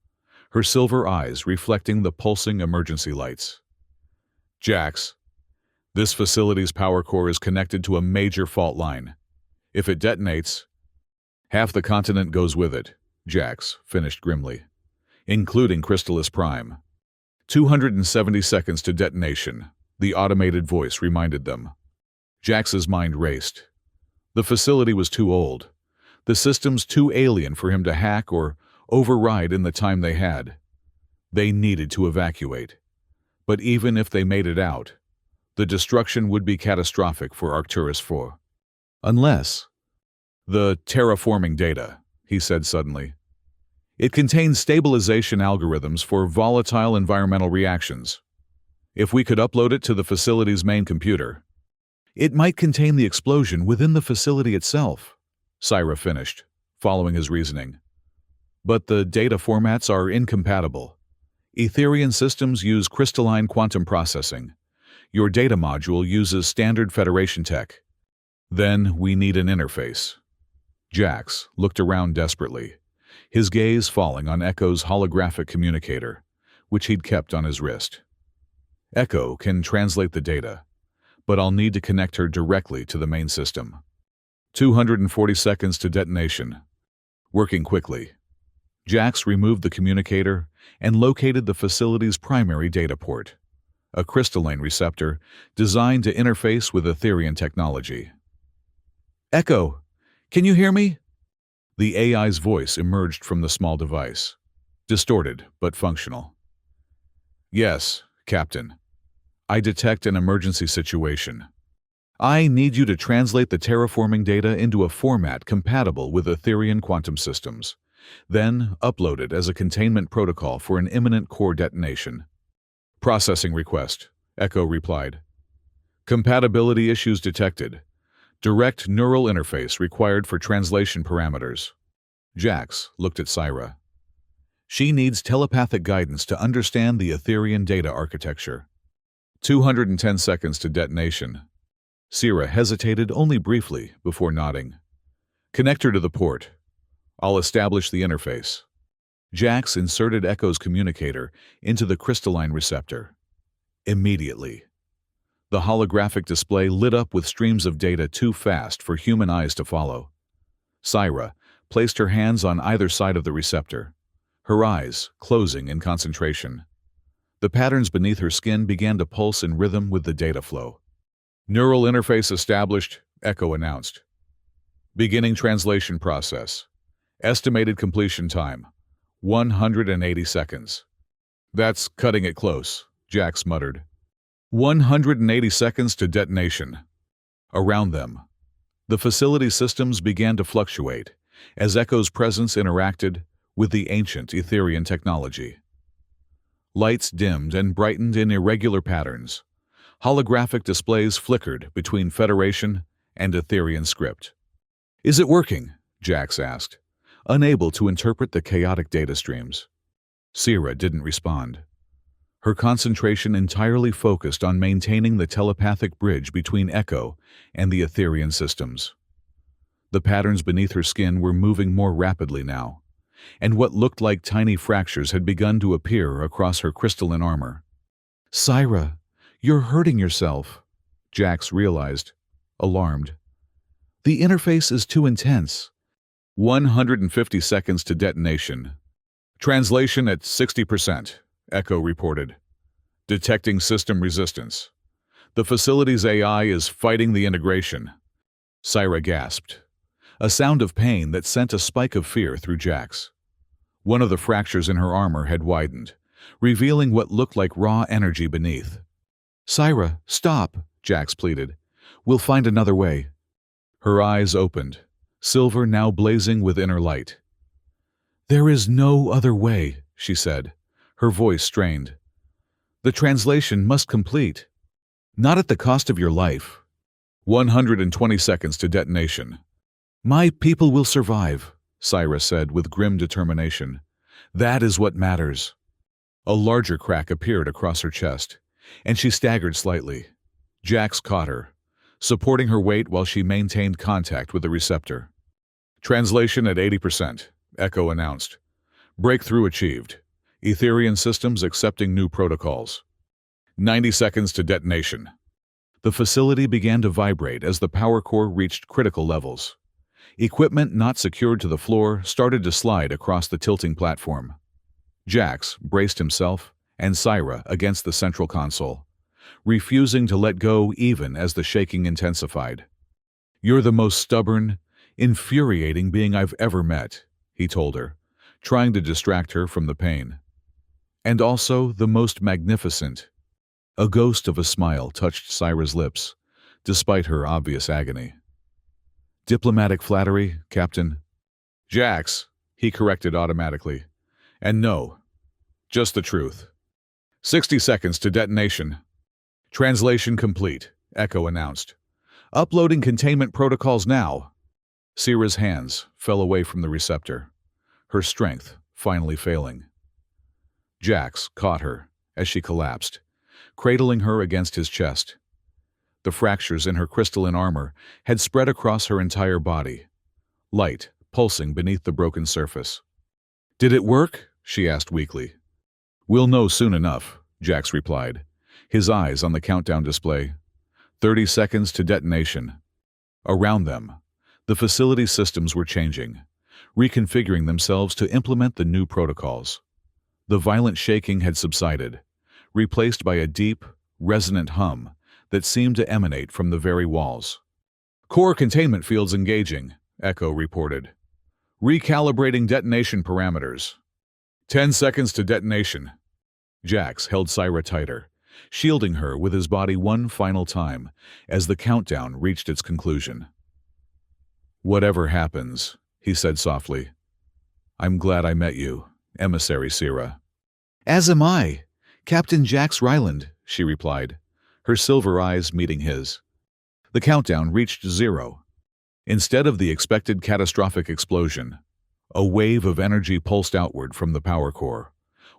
her silver eyes reflecting the pulsing emergency lights. "Jax, this facility's power core is connected to a major fault line. If it detonates, half the continent goes with it," Jax finished grimly, "including Crystalis Prime." 270 seconds to detonation, the automated voice reminded them. Jax's mind raced. The facility was too old, the systems too alien for him to hack or override in the time they had. They needed to evacuate. But even if they made it out, the destruction would be catastrophic for Arcturus 4. Unless... "The terraforming data," he said suddenly. "It contains stabilization algorithms for volatile environmental reactions. If we could upload it to the facility's main computer, it might contain the explosion within the facility itself," Syra finished, following his reasoning. "But the data formats are incompatible. Etherian systems use crystalline quantum processing. Your data module uses standard Federation tech. Then we need an interface." Jax looked around desperately, his gaze falling on Echo's holographic communicator, which he'd kept on his wrist. "Echo can translate the data, but I'll need to connect her directly to the main system." 240 seconds to detonation. Working quickly, Jax removed the communicator and located the facility's primary data port, a crystalline receptor designed to interface with Etherian technology. "Echo, can you hear me?" The AI's voice emerged from the small device, distorted but functional. "Yes, Captain. I detect an emergency situation. I need you to translate the terraforming data into a format compatible with Etherian quantum systems, then upload it as a containment protocol for an imminent core detonation." "Processing request," Echo replied. "Compatibility issues detected. Direct neural interface required for translation parameters." Jax looked at Syra. "She needs telepathic guidance to understand the Etherian data architecture." 210 seconds to detonation. Syra hesitated only briefly before nodding. "Connect her to the port. I'll establish the interface." Jax inserted Echo's communicator into the crystalline receptor. Immediately, the holographic display lit up with streams of data too fast for human eyes to follow. Syra placed her hands on either side of the receptor, her eyes closing in concentration. The patterns beneath her skin began to pulse in rhythm with the data flow. "Neural interface established," Echo announced. "Beginning translation process. Estimated completion time, 180 seconds. "That's cutting it close," Jax muttered. 180 seconds to detonation. Around them, the facility systems began to fluctuate as Echo's presence interacted with the ancient Etherian technology. Lights dimmed and brightened in irregular patterns. Holographic displays flickered between Federation and Etherian script. "Is it working?" Jax asked, unable to interpret the chaotic data streams. Syra didn't respond, her concentration entirely focused on maintaining the telepathic bridge between Echo and the Etherian systems. The patterns beneath her skin were moving more rapidly now, and what looked like tiny fractures had begun to appear across her crystalline armor. "Syra, you're hurting yourself," Jax realized, alarmed. "The interface is too intense." 150 seconds to detonation. "Translation at 60%, Echo reported. "Detecting system resistance. The facility's AI is fighting the integration." Syra gasped, a sound of pain that sent a spike of fear through Jax. One of the fractures in her armor had widened, revealing what looked like raw energy beneath. "Syra, stop," Jax pleaded. "We'll find another way." Her eyes opened, silver now blazing with inner light. "There is no other way," she said, her voice strained. The translation must complete. Not at the cost of your life. 120 seconds to detonation. My people will survive, Syra said with grim determination. That is what matters. A larger crack appeared across her chest, and she staggered slightly. Jax caught her, supporting her weight while she maintained contact with the receptor. Translation at 80%, Echo announced. Breakthrough achieved. Etherian systems accepting new protocols. 90 seconds to detonation. The facility began to vibrate as the power core reached critical levels. Equipment not secured to the floor started to slide across the tilting platform. Jax braced himself and Syra against the central console, refusing to let go even as the shaking intensified. You're the most stubborn, infuriating being I've ever met, he told her, trying to distract her from the pain. And also the most magnificent. A ghost of a smile touched Syra's lips, despite her obvious agony. Diplomatic flattery, Captain? Jax, he corrected automatically. And no, just the truth. 60 seconds to detonation. Translation complete, Echo announced. Uploading containment protocols now. Syra's hands fell away from the receptor, her strength finally failing. Jax caught her as she collapsed, cradling her against his chest. The fractures in her crystalline armor had spread across her entire body, light pulsing beneath the broken surface. Did it work? She asked weakly. We'll know soon enough, Jax replied, his eyes on the countdown display. 30 seconds to detonation. Around them, the facility systems were changing, reconfiguring themselves to implement the new protocols. The violent shaking had subsided, replaced by a deep, resonant hum that seemed to emanate from the very walls. Core containment fields engaging, Echo reported. Recalibrating detonation parameters. 10 seconds to detonation. Jax held Syra tighter, shielding her with his body one final time as the countdown reached its conclusion. Whatever happens, he said softly, I'm glad I met you, Emissary Syra. As am I, Captain Jax Ryland, she replied, her silver eyes meeting his. The countdown reached 0. Instead of the expected catastrophic explosion, a wave of energy pulsed outward from the power core,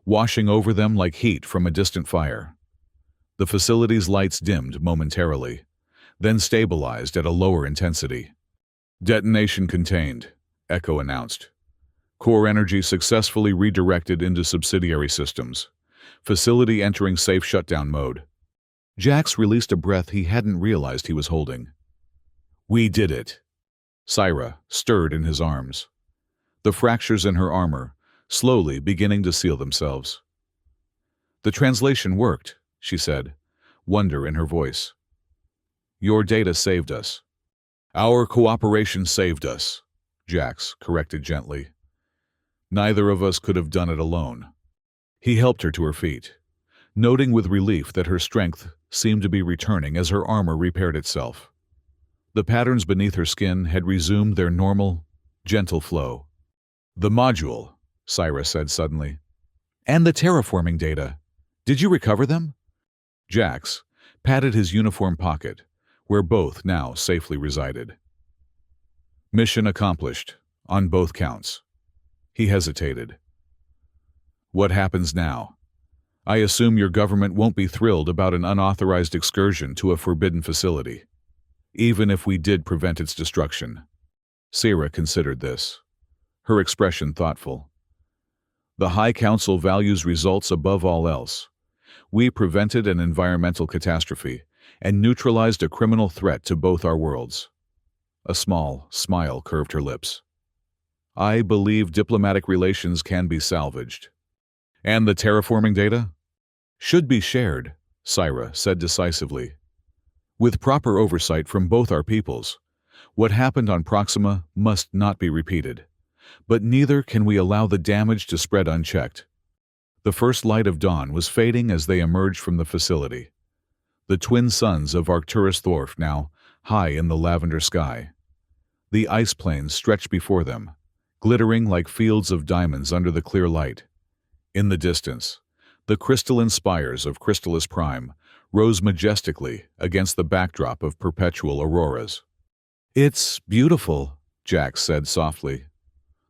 washing over them like heat from a distant fire. The facility's lights dimmed momentarily, then stabilized at a lower intensity. Detonation contained, Echo announced. Core energy successfully redirected into subsidiary systems. Facility entering safe shutdown mode. Jax released a breath he hadn't realized he was holding. We did it. Syra stirred in his arms, the fractures in her armor slowly beginning to seal themselves. The translation worked, she said, wonder in her voice. Your data saved us. Our cooperation saved us, Jax corrected gently. Neither of us could have done it alone. He helped her to her feet, noting with relief that her strength seemed to be returning as her armor repaired itself. The patterns beneath her skin had resumed their normal, gentle flow. The module, Syra said suddenly. And the terraforming data. Did you recover them? Jax patted his uniform pocket, where both now safely resided. Mission accomplished, on both counts. He hesitated. What happens now? I assume your government won't be thrilled about an unauthorized excursion to a forbidden facility, even if we did prevent its destruction. Syra considered this, her expression thoughtful. The High Council values results above all else. We prevented an environmental catastrophe and neutralized a criminal threat to both our worlds. A small smile curved her lips. I believe diplomatic relations can be salvaged. And the terraforming data? Should be shared, Syra said decisively. With proper oversight from both our peoples, what happened on Proxima must not be repeated. But neither can we allow the damage to spread unchecked. The first light of dawn was fading as they emerged from the facility. The twin suns of Arcturus Thorf now high in the lavender sky. The ice plains stretched before them, glittering like fields of diamonds under the clear light. In the distance, The crystalline spires of Crystallis Prime rose majestically against the backdrop of perpetual auroras. "It's beautiful," Jax said softly,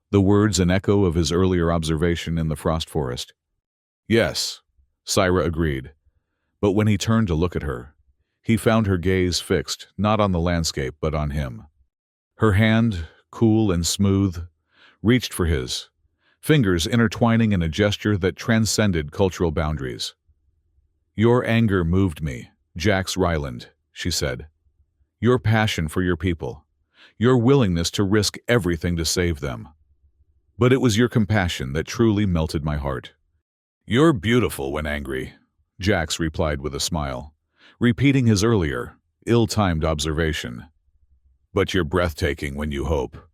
the words an echo of his earlier observation in the frost forest. "Yes," Syra agreed, but when he turned to look at her, he found her gaze fixed not on the landscape but on him. Her hand, cool and smooth, reached for his, fingers intertwining in a gesture that transcended cultural boundaries. "Your anger moved me, Jax Ryland," she said. "Your passion for your people, your willingness to risk everything to save them. But it was your compassion that truly melted my heart." "You're beautiful when angry," Jax replied with a smile, repeating his earlier, ill-timed observation. "But you're breathtaking when you hope."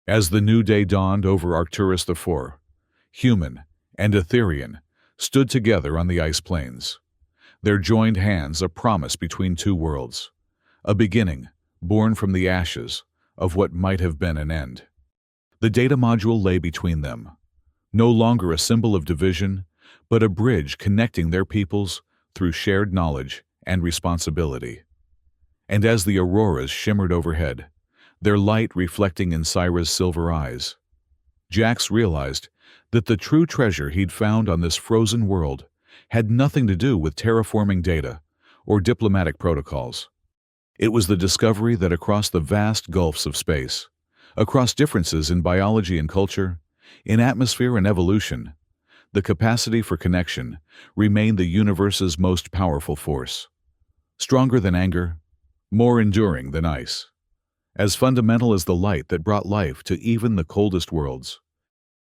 As the new day dawned over Arcturus IV, human and Etherean stood together on the ice plains, their joined hands a promise between two worlds, a beginning born from the ashes of what might have been an end. The data module lay between them, no longer a symbol of division, but a bridge connecting their peoples through shared knowledge and responsibility. And as the auroras shimmered overhead, their light reflecting in Syra's silver eyes, Jax realized that the true treasure he'd found on this frozen world had nothing to do with terraforming data or diplomatic protocols. It was the discovery that across the vast gulfs of space, across differences in biology and culture, in atmosphere and evolution, the capacity for connection remained the universe's most powerful force. Stronger than anger, more enduring than ice, as fundamental as the light that brought life to even the coldest worlds.